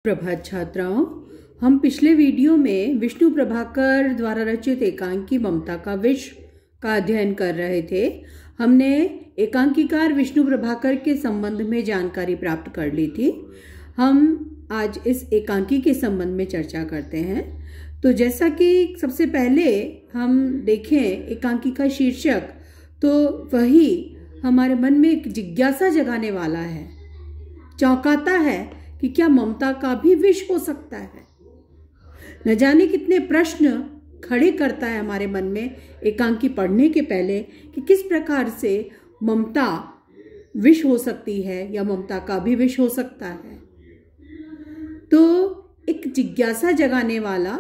प्रभात छात्राओं, हम पिछले वीडियो में विष्णु प्रभाकर द्वारा रचित एकांकी ममता का विष का अध्ययन कर रहे थे। हमने एकांकीकार विष्णु प्रभाकर के संबंध में जानकारी प्राप्त कर ली थी। हम आज इस एकांकी के संबंध में चर्चा करते हैं। तो जैसा कि सबसे पहले हम देखें एकांकी का शीर्षक, तो वही हमारे मन में एक जिज्ञासा जगाने वाला है, चौंकाता है कि क्या ममता का भी विष हो सकता है। न जाने कितने प्रश्न खड़े करता है हमारे मन में एकांकी पढ़ने के पहले कि किस प्रकार से ममता विष हो सकती है या ममता का भी विष हो सकता है। तो एक जिज्ञासा जगाने वाला,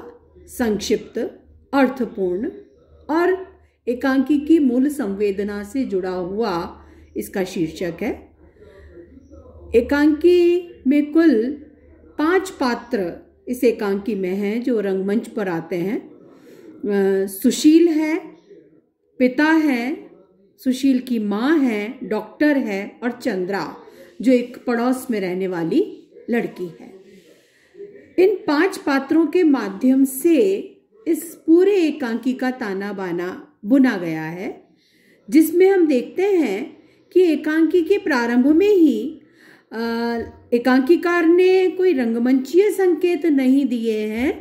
संक्षिप्त, अर्थपूर्ण और एकांकी की मूल संवेदना से जुड़ा हुआ इसका शीर्षक है। एकांकी में कुल 5 पात्र इस एकांकी में हैं जो रंगमंच पर आते हैं। सुशील है, पिता है, सुशील की माँ है, डॉक्टर है और चंद्रा जो एक पड़ोस में रहने वाली लड़की है। इन 5 पात्रों के माध्यम से इस पूरे एकांकी का ताना बाना बुना गया है, जिसमें हम देखते हैं कि एकांकी के प्रारंभ में ही एकांकीकार ने कोई रंगमंचीय संकेत नहीं दिए हैं,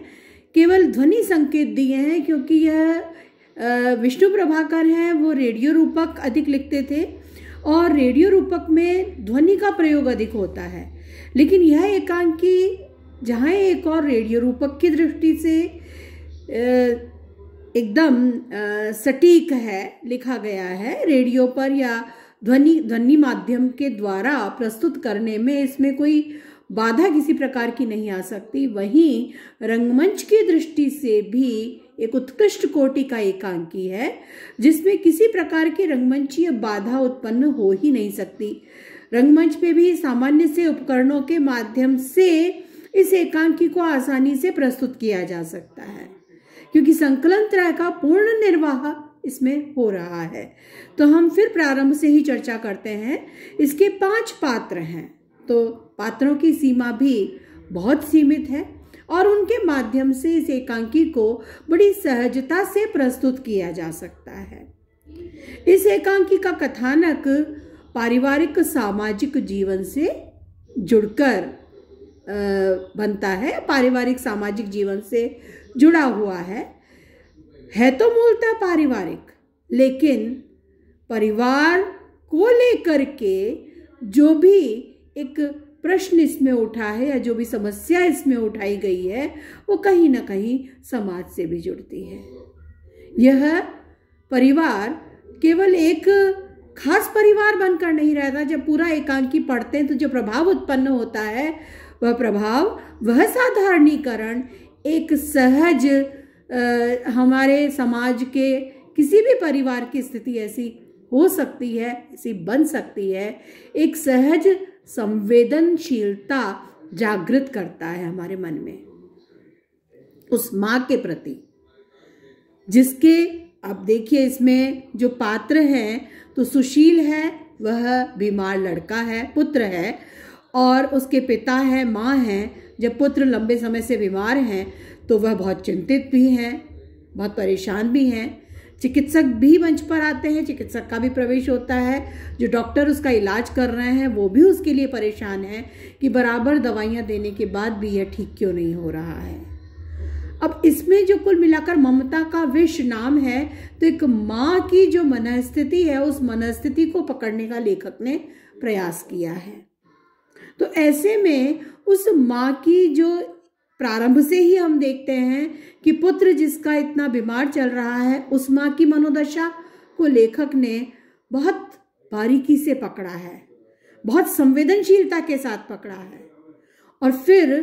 केवल ध्वनि संकेत दिए हैं। क्योंकि यह विष्णु प्रभाकर हैं, वो रेडियो रूपक अधिक लिखते थे और रेडियो रूपक में ध्वनि का प्रयोग अधिक होता है। लेकिन यह एकांकी जहाँ एक और रेडियो रूपक की दृष्टि से एकदम सटीक है, लिखा गया है रेडियो पर या ध्वनि माध्यम के द्वारा प्रस्तुत करने में इसमें कोई बाधा किसी प्रकार की नहीं आ सकती, वहीं रंगमंच की दृष्टि से भी एक उत्कृष्ट कोटि का एकांकी है जिसमें किसी प्रकार की रंगमंचीय बाधा उत्पन्न हो ही नहीं सकती। रंगमंच पे भी सामान्य से उपकरणों के माध्यम से इस एकांकी को आसानी से प्रस्तुत किया जा सकता है, क्योंकि संकलन त्रय का पूर्ण निर्वाह इसमें हो रहा है। तो हम फिर प्रारंभ से ही चर्चा करते हैं। इसके 5 पात्र हैं, तो पात्रों की सीमा भी बहुत सीमित है और उनके माध्यम से इस एकांकी को बड़ी सहजता से प्रस्तुत किया जा सकता है। इस एकांकी का कथानक पारिवारिक सामाजिक जीवन से जुड़कर बनता है, पारिवारिक सामाजिक जीवन से जुड़ा हुआ है तो मूलतः पारिवारिक, लेकिन परिवार को लेकर के जो भी एक प्रश्न इसमें उठा है या जो भी समस्या इसमें उठाई गई है वो कहीं ना कहीं समाज से भी जुड़ती है। यह परिवार केवल एक खास परिवार बनकर नहीं रहता। जब पूरा एकांकी पढ़ते हैं तो जो प्रभाव उत्पन्न होता है वह प्रभाव, वह साधारणीकरण एक सहज हमारे समाज के किसी भी परिवार की स्थिति ऐसी हो सकती है, ऐसी बन सकती है, एक सहज संवेदनशीलता जागृत करता है हमारे मन में उस माँ के प्रति, जिसके अब देखिए इसमें जो पात्र हैं, तो सुशील है, वह बीमार लड़का है, पुत्र है, और उसके पिता है, माँ है। जब पुत्र लंबे समय से बीमार हैं तो वह बहुत चिंतित भी हैं, बहुत परेशान भी हैं। चिकित्सक भी मंच पर आते हैं, चिकित्सक का भी प्रवेश होता है। जो डॉक्टर उसका इलाज कर रहे हैं वो भी उसके लिए परेशान हैं कि बराबर दवाइयाँ देने के बाद भी यह ठीक क्यों नहीं हो रहा है। अब इसमें जो कुल मिलाकर ममता का विष नाम है, तो एक माँ की जो मनस्थिति है, उस मनस्थिति को पकड़ने का लेखक ने प्रयास किया है। तो ऐसे में उस माँ की जो प्रारंभ से ही हम देखते हैं कि पुत्र जिसका इतना बीमार चल रहा है, उस माँ की मनोदशा को लेखक ने बहुत बारीकी से पकड़ा है, बहुत संवेदनशीलता के साथ पकड़ा है। और फिर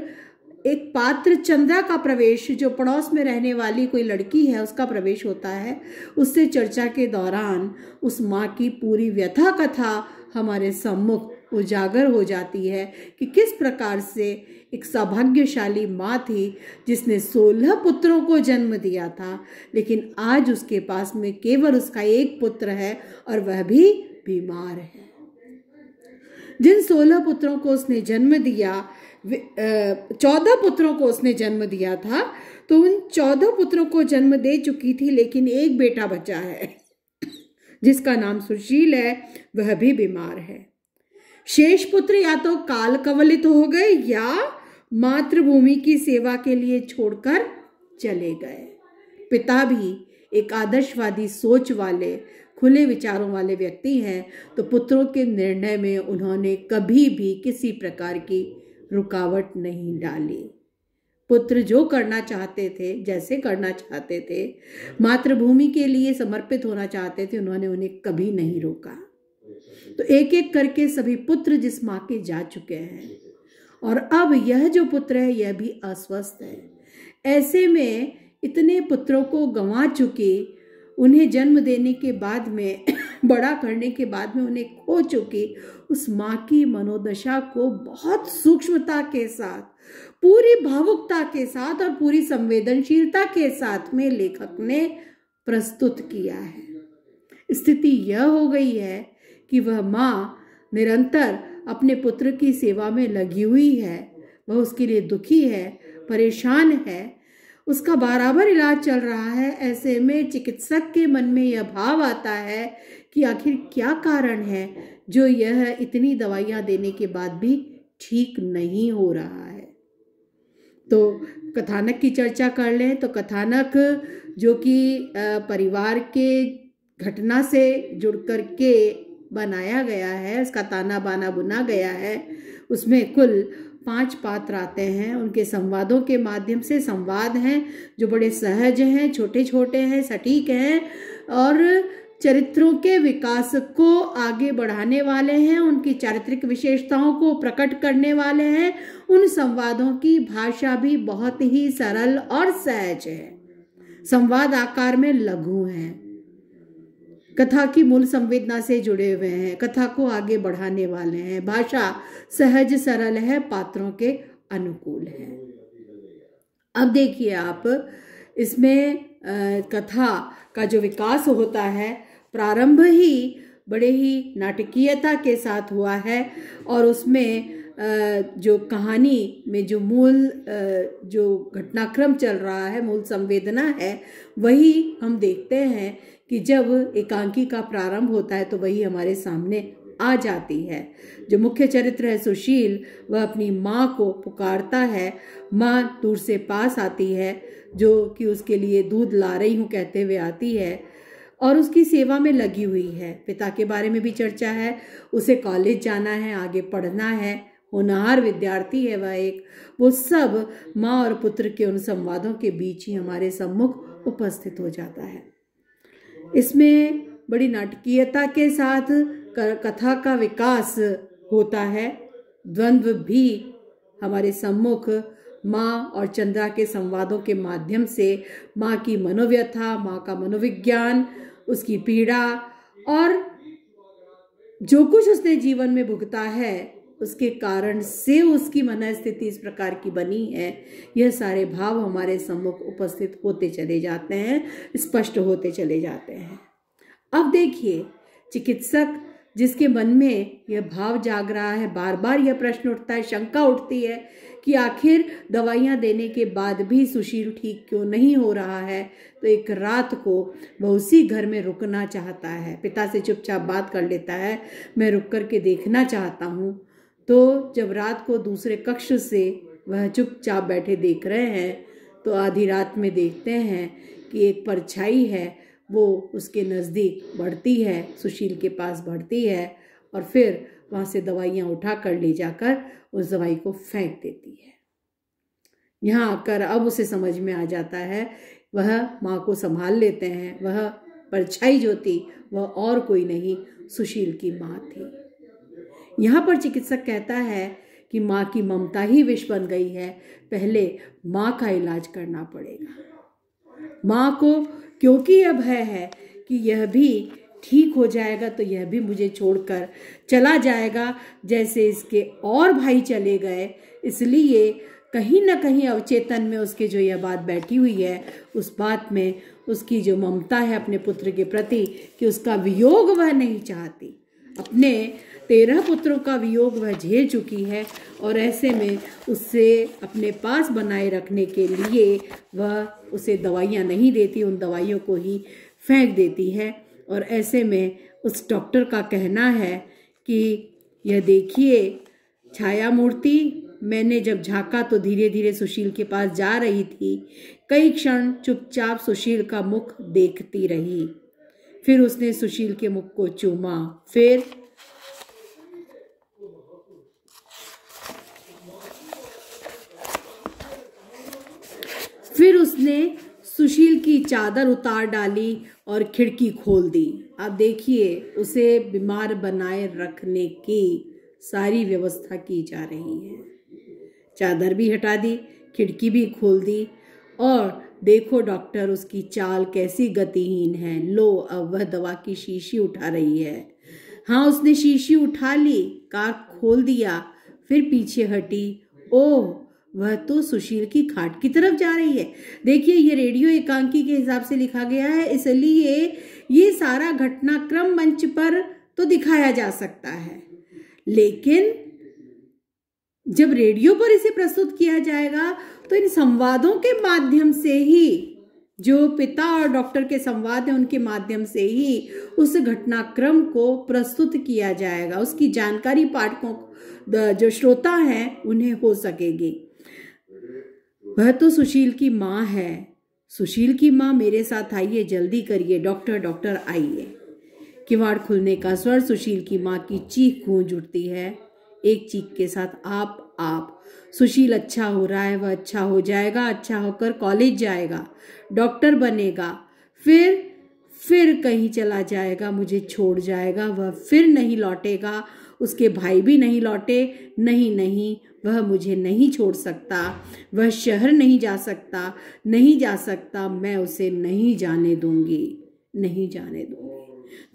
एक पात्र चंद्रा का प्रवेश, जो पड़ोस में रहने वाली कोई लड़की है, उसका प्रवेश होता है। उससे चर्चा के दौरान उस माँ की पूरी व्यथा कथा हमारे सम्मुख उजागर हो जाती है कि किस प्रकार से एक सौभाग्यशाली माँ थी जिसने 16 पुत्रों को जन्म दिया था, लेकिन आज उसके पास में केवल उसका एक पुत्र है और वह भी बीमार है। जिन 16 पुत्रों को उसने जन्म दिया, 14 पुत्रों को उसने जन्म दिया था, तो उन 14 पुत्रों को जन्म दे चुकी थी, लेकिन एक बेटा बचा है जिसका नाम सुशील है, वह भी बीमार है। शेष पुत्र या तो काल कवलित हो गए या मातृभूमि की सेवा के लिए छोड़कर चले गए। पिता भी एक आदर्शवादी सोच वाले, खुले विचारों वाले व्यक्ति हैं, तो पुत्रों के निर्णय में उन्होंने कभी भी किसी प्रकार की रुकावट नहीं डाली। पुत्र जो करना चाहते थे, जैसे करना चाहते थे, मातृभूमि के लिए समर्पित होना चाहते थे, उन्होंने उन्हें कभी नहीं रोका। तो एक एक करके सभी पुत्र जिस माँ के जा चुके हैं, और अब यह जो पुत्र है यह भी अस्वस्थ है। ऐसे में इतने पुत्रों को गंवा चुकी, उन्हें जन्म देने के बाद में बड़ा करने के बाद में उन्हें खो चुकी उस माँ की मनोदशा को बहुत सूक्ष्मता के साथ, पूरी भावुकता के साथ और पूरी संवेदनशीलता के साथ में लेखक ने प्रस्तुत किया है। स्थिति यह हो गई है कि वह माँ निरंतर अपने पुत्र की सेवा में लगी हुई है, वह उसके लिए दुखी है, परेशान है, उसका बराबर इलाज चल रहा है। ऐसे में चिकित्सक के मन में यह भाव आता है कि आखिर क्या कारण है जो यह इतनी दवाइयाँ देने के बाद भी ठीक नहीं हो रहा है। तो कथानक की चर्चा कर लें तो कथानक जो कि परिवार के घटना से जुड़ कर के बनाया गया है, उसका ताना बाना बुना गया है, उसमें कुल 5 पात्र आते हैं। उनके संवादों के माध्यम से संवाद हैं जो बड़े सहज हैं, छोटे छोटे हैं, सटीक हैं और चरित्रों के विकास को आगे बढ़ाने वाले हैं, उनकी चारित्रिक विशेषताओं को प्रकट करने वाले हैं। उन संवादों की भाषा भी बहुत ही सरल और सहज है, संवाद आकार में लघु हैं, कथा की मूल संवेदना से जुड़े हुए हैं, कथा को आगे बढ़ाने वाले हैं, भाषा सहज सरल है, पात्रों के अनुकूल है। अब देखिए आप, इसमें कथा का जो विकास होता है प्रारंभ ही बड़े ही नाटकीयता के साथ हुआ है, और उसमें जो कहानी में जो मूल जो घटनाक्रम चल रहा है, मूल संवेदना है, वही हम देखते हैं कि जब एकांकी का प्रारंभ होता है तो वही हमारे सामने आ जाती है। जो मुख्य चरित्र है सुशील, वह अपनी माँ को पुकारता है, माँ दूर से पास आती है, जो कि उसके लिए दूध ला रही हूँ कहते हुए आती है और उसकी सेवा में लगी हुई है। पिता के बारे में भी चर्चा है, उसे कॉलेज जाना है, आगे पढ़ना है, होनहार विद्यार्थी है वह एक। वो सब माँ और पुत्र के उन संवादों के बीच ही हमारे सम्मुख उपस्थित हो जाता है। इसमें बड़ी नाटकीयता के साथ कथा का विकास होता है। द्वंद्व भी हमारे सम्मुख माँ और चंद्रा के संवादों के माध्यम से माँ की मनोव्यथा, माँ का मनोविज्ञान, उसकी पीड़ा और जो कुछ उसने जीवन में भुगता है उसके कारण से उसकी मनस्थिति इस प्रकार की बनी है, यह सारे भाव हमारे सम्मुख उपस्थित होते चले जाते हैं, स्पष्ट होते चले जाते हैं। अब देखिए, चिकित्सक जिसके मन में यह भाव जाग रहा है, बार बार यह प्रश्न उठता है, शंका उठती है कि आखिर दवाइयाँ देने के बाद भी सुशील ठीक क्यों नहीं हो रहा है, तो एक रात को वह उसी घर में रुकना चाहता है। पिता से चुपचाप बात कर लेता है, मैं रुक कर के देखना चाहता हूँ। तो जब रात को दूसरे कक्ष से वह चुपचाप बैठे देख रहे हैं, तो आधी रात में देखते हैं कि एक परछाई है वो उसके नज़दीक बढ़ती है, सुशील के पास बढ़ती है और फिर वहाँ से दवाइयाँ उठा कर ले जाकर उस दवाई को फेंक देती है। यहाँ आकर अब उसे समझ में आ जाता है, वह माँ को संभाल लेते हैं, वह परछाई जो थी वह और कोई नहीं, सुशील की माँ थी। यहाँ पर चिकित्सक कहता है कि माँ की ममता ही विष बन गई है, पहले माँ का इलाज करना पड़ेगा। माँ को क्योंकि यह भय है कि यह भी ठीक हो जाएगा तो यह भी मुझे छोड़कर चला जाएगा जैसे इसके और भाई चले गए, इसलिए कहीं ना कहीं अवचेतन में उसके जो यह बात बैठी हुई है, उस बात में उसकी जो ममता है अपने पुत्र के प्रति कि उसका वियोग वह नहीं चाहती, अपने 13 पुत्रों का वियोग वह झेल चुकी है और ऐसे में उससे अपने पास बनाए रखने के लिए वह उसे दवाइयाँ नहीं देती, उन दवाइयों को ही फेंक देती है। और ऐसे में उस डॉक्टर का कहना है कि यह देखिए छाया मूर्ति, मैंने जब झांका तो धीरे धीरे सुशील के पास जा रही थी। कई क्षण चुपचाप सुशील का मुख देखती रही, फिर उसने सुशील के मुख को चूमा, फिर उसने सुशील की चादर उतार डाली और खिड़की खोल दी। अब देखिए उसे बीमार बनाए रखने की सारी व्यवस्था की जा रही है। चादर भी हटा दी, खिड़की भी खोल दी और देखो डॉक्टर उसकी चाल कैसी गतिहीन है। लो अब वह दवा की शीशी उठा रही है। हाँ, उसने शीशी उठा ली, कार्क खोल दिया, फिर पीछे हटी। ओह, वह तो सुशील की खाट की तरफ जा रही है। देखिए ये रेडियो एकांकी के हिसाब से लिखा गया है, इसलिए ये सारा घटनाक्रम मंच पर तो दिखाया जा सकता है, लेकिन जब रेडियो पर इसे प्रस्तुत किया जाएगा तो इन संवादों के माध्यम से ही, जो पिता और डॉक्टर के संवाद है उनके माध्यम से ही उस घटनाक्रम को प्रस्तुत किया जाएगा। उसकी जानकारी पाठकों जो श्रोता हैं उन्हें हो सकेगी। वह तो सुशील की माँ है। सुशील की माँ, मेरे साथ आइए, जल्दी करिए, डॉक्टर डॉक्टर आइए। किवाड़ खुलने का स्वर सुशील की माँ की चीख गूंज उठती है, एक चीख के साथ आप। सुशील अच्छा हो रहा है, वह अच्छा हो जाएगा, अच्छा होकर कॉलेज जाएगा, डॉक्टर बनेगा, फिर कहीं चला जाएगा, मुझे छोड़ जाएगा, वह फिर नहीं लौटेगा, उसके भाई भी नहीं लौटे। नहीं, वह मुझे नहीं छोड़ सकता, वह शहर नहीं जा सकता, मैं उसे नहीं जाने दूंगी।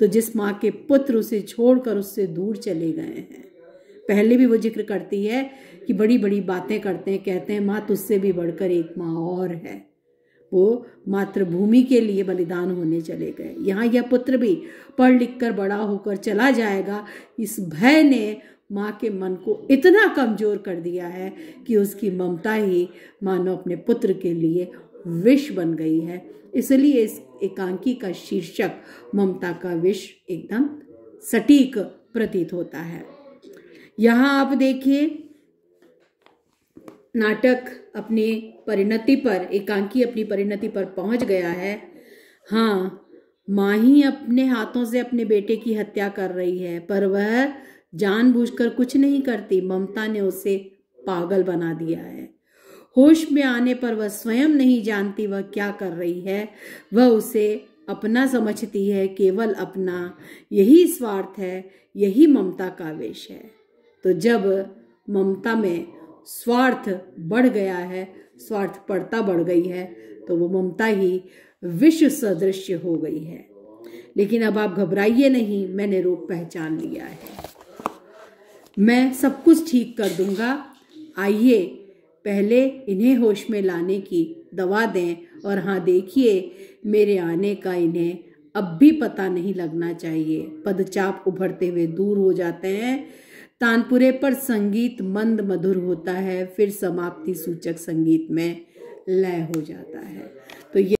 तो जिस माँ के पुत्र उसे छोड़कर उससे दूर चले गए हैं, पहले भी वो जिक्र करती है कि बड़ी बड़ी बातें करते हैं, कहते हैं माँ तुझसे भी बढ़कर एक माँ और है, वो मातृभूमि के लिए बलिदान होने चले गए। यहाँ यह पुत्र भी पढ़ लिख कर बड़ा होकर चला जाएगा। इस भय ने माँ के मन को इतना कमजोर कर दिया है कि उसकी ममता ही मानो अपने पुत्र के लिए विष बन गई है। इसलिए इस एकांकी का शीर्षक ममता का विष एकदम सटीक प्रतीत होता है। यहाँ आप देखिए नाटक अपनी परिणति पर, एकांकी अपनी परिणति पर पहुंच गया है। हाँ, माँ ही अपने हाथों से अपने बेटे की हत्या कर रही है, पर वह जानबूझकर कुछ नहीं करती। ममता ने उसे पागल बना दिया है। होश में आने पर वह स्वयं नहीं जानती वह क्या कर रही है। वह उसे अपना समझती है, केवल अपना। यही स्वार्थ है, यही ममता का विष है। तो जब ममता में स्वार्थ बढ़ गया है, स्वार्थपरता बढ़ गई है, तो वो ममता ही विष सदृश हो गई है। लेकिन अब आप घबराइए नहीं, मैंने रोग पहचान लिया है, मैं सब कुछ ठीक कर दूंगा। आइए पहले इन्हें होश में लाने की दवा दें। और हाँ देखिए, मेरे आने का इन्हें अब भी पता नहीं लगना चाहिए। पदचाप उभरते हुए दूर हो जाते हैं। तानपुरे पर संगीत मंद मधुर होता है, फिर समाप्ति सूचक संगीत में लय हो जाता है। तो ये